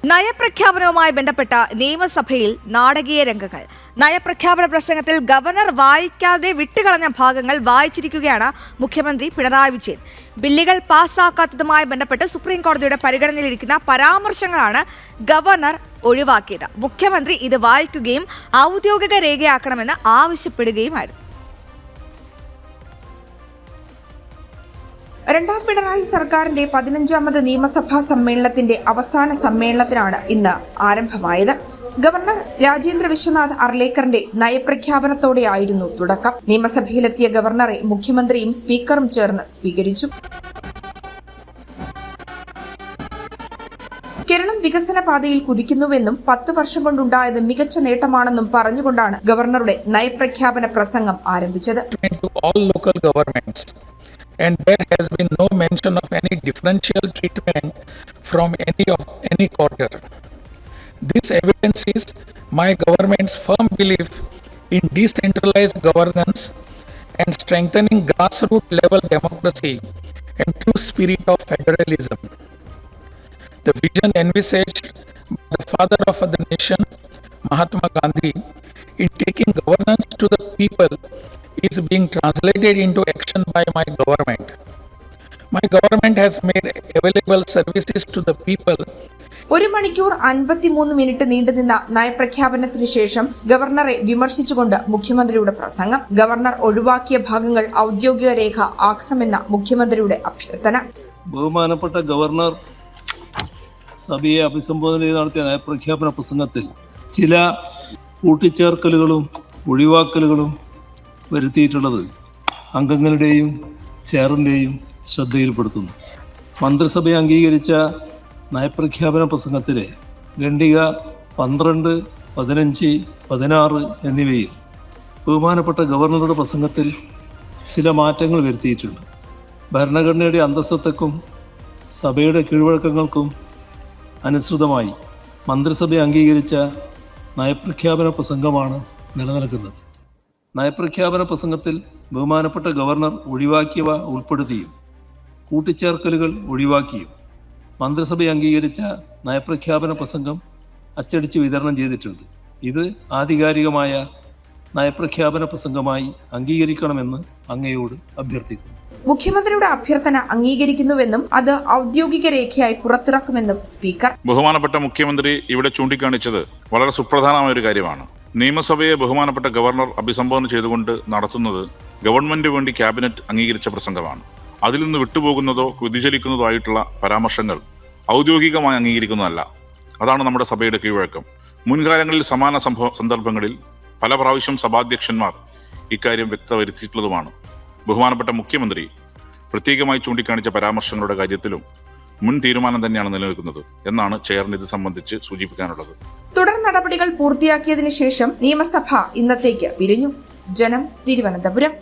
നയപ്രഖ്യാപനവുമായി ബന്ധപ്പെട്ട നിയമസഭയിൽ നാടകീയ രംഗങ്ങൾ. നയപ്രഖ്യാപന പ്രസംഗത്തിൽ ഗവർണർ വായിക്കാതെ വിട്ടുകളഞ്ഞ ഭാഗങ്ങൾ വായിച്ചിരിക്കുകയാണ് മുഖ്യമന്ത്രി പിണറായി വിജയൻ. ബില്ലുകൾ പാസ്സാക്കാത്തതുമായി ബന്ധപ്പെട്ട് സുപ്രീം കോടതിയുടെ പരിഗണനയിലിരിക്കുന്ന പരാമർശങ്ങളാണ് ഗവർണർ ഒഴിവാക്കിയത്. മുഖ്യമന്ത്രി ഇത് വായിക്കുകയും ഔദ്യോഗിക രേഖയാക്കണമെന്ന് ആവശ്യപ്പെടുകയുമായിരുന്നു. രണ്ടാം പിണറായി സർക്കാരിന്റെ 15ാമത് നിയമസഭാ സമ്മേളനത്തിന്റെ അവസാന സമ്മേളനത്തിനാണ് ഇന്ന് ആരംഭമായത്. ഗവർണർ രാജേന്ദ്ര വിശ്വനാഥ് അർലേക്കറിന്റെ നയപ്രഖ്യാപനത്തോടെയായിരുന്നു തുടക്കം. നിയമസഭയിലെത്തിയ ഗവർണറെ മുഖ്യമന്ത്രിയും സ്പീക്കറും ചേർന്ന് സ്വീകരിച്ചു. കേരളം വികസന പാതയിൽ കുതിക്കുന്നുവെന്നും 10 വർഷം കൊണ്ടുണ്ടായത് മികച്ച നേട്ടമാണെന്നും പറഞ്ഞുകൊണ്ടാണ് ഗവർണറുടെ നയപ്രഖ്യാപന പ്രസംഗം ആരംഭിച്ചത്. And there has been no mention of any differential treatment from any quarter. This evidences my government's firm belief in decentralized governance and strengthening grassroots level democracy and true spirit of federalism. The vision envisaged by the father of the nation, Mahatma Gandhi, in taking governance to the people is being translated into action by my government. My government has made available services to the people. 1 മണിക്കൂർ 53 minute നീണ്ടുനിന്ന നയപ്രഖ്യാപനത്തിന് ശേഷം ഗവർണറെ വിമർശിച്ചുകൊണ്ട് മുഖ്യമന്ത്രിയുടെ പ്രസംഗം. Governor ഒഴിവാക്കിയ ഭാഗങ്ങൾ ഔദ്യോഗിക രേഖ ആക്കണമെന്ന മുഖ്യമന്ത്രിയുടെ അഭ്യർത്ഥന. ബഹുമാനപ്പെട്ട ഗവർണർ സഭയെ അഭിസംബോധന ചെയ്ത് നടത്തിയ നയപ്രഖ്യാപന പ്രസംഗത്തിൽ ചില കൂട്ടിച്ചേർക്കലുകളും ഒഴിവാക്കലുകളും വരുത്തിയിട്ടുള്ളത് അംഗങ്ങളുടെയും ചെയറിൻ്റെയും ശ്രദ്ധയിൽപ്പെടുത്തുന്നു. മന്ത്രിസഭയെ അംഗീകരിച്ച നയപ്രഖ്യാപന പ്രസംഗത്തിലെ ഖണ്ഡിക 12, 15, 16 എന്നിവയിൽ ബഹുമാനപ്പെട്ട ഗവർണറുടെ പ്രസംഗത്തിൽ ചില മാറ്റങ്ങൾ വരുത്തിയിട്ടുണ്ട്. ഭരണഘടനയുടെ അന്തസ്സത്തക്കും സഭയുടെ കീഴ്വഴക്കങ്ങൾക്കും അനുസൃതമായി മന്ത്രിസഭയെ അംഗീകരിച്ച നയപ്രഖ്യാപന പ്രസംഗമാണ് നിലനിൽക്കുന്നത്. നയപ്രഖ്യാപന പ്രസംഗത്തിൽ ബഹുമാനപ്പെട്ട ഗവർണർ ഒഴിവാക്കിയവ ഉൾപ്പെടുത്തിയും കൂട്ടിച്ചേർക്കലുകൾ ഒഴിവാക്കിയും മന്ത്രിസഭ അംഗീകരിച്ച നയപ്രഖ്യാപന പ്രസംഗം അച്ചടിച്ച് വിതരണം ചെയ്തിട്ടുണ്ട്. ഇത് ആധികാരികമായ നയപ്രഖ്യാപന പ്രസംഗമായി അംഗീകരിക്കണമെന്ന് അങ്ങയോട് അഭ്യർത്ഥിക്കുന്നു. മുഖ്യമന്ത്രിയുടെ അഭ്യർത്ഥന അംഗീകരിക്കുന്നുവെന്നും അത് ഔദ്യോഗിക രേഖയായി പുറത്തിറക്കുമെന്നും സ്പീക്കർ. ബഹുമാനപ്പെട്ട മുഖ്യമന്ത്രി ഇവിടെ ചൂണ്ടിക്കാണിച്ചത് വളരെ സുപ്രധാനമായ ഒരു കാര്യമാണ്. നിയമസഭയെ ബഹുമാനപ്പെട്ട ഗവർണർ അഭിസംബോധന ചെയ്തുകൊണ്ട് നടത്തുന്നത് ഗവൺമെന്റ് വേണ്ടി ക്യാബിനറ്റ് അംഗീകരിച്ച പ്രസംഗമാണ്. അതിൽ നിന്ന് വിട്ടുപോകുന്നതോ വ്യതിചലിക്കുന്നതോ ആയിട്ടുള്ള പരാമർശങ്ങൾ ഔദ്യോഗികമായി അംഗീകരിക്കുന്നതല്ല. അതാണ് നമ്മുടെ സഭയുടെ കീഴ്വഴക്കം. മുൻകാലങ്ങളിൽ സമാന സന്ദർഭങ്ങളിൽ പല പ്രാവശ്യം സഭാധ്യക്ഷന്മാർ ഇക്കാര്യം വ്യക്തത വരുത്തിയിട്ടുള്ളതുമാണ്. ബഹുമാനപ്പെട്ട മുഖ്യമന്ത്രി പ്രത്യേകമായി ചൂണ്ടിക്കാണിച്ച പരാമർശങ്ങളുടെ കാര്യത്തിലും മുൻ തീരുമാനം തന്നെയാണ് നിലനിൽക്കുന്നത് എന്നാണ് ചെയറിന് ഇത് സംബന്ധിച്ച് സൂചിപ്പിക്കാനുള്ളത്. തുടർ നടപടികൾ പൂർത്തിയാക്കിയതിനു ശേഷം നിയമസഭ ഇന്നത്തേക്ക് പിരിഞ്ഞു. ജനം, തിരുവനന്തപുരം.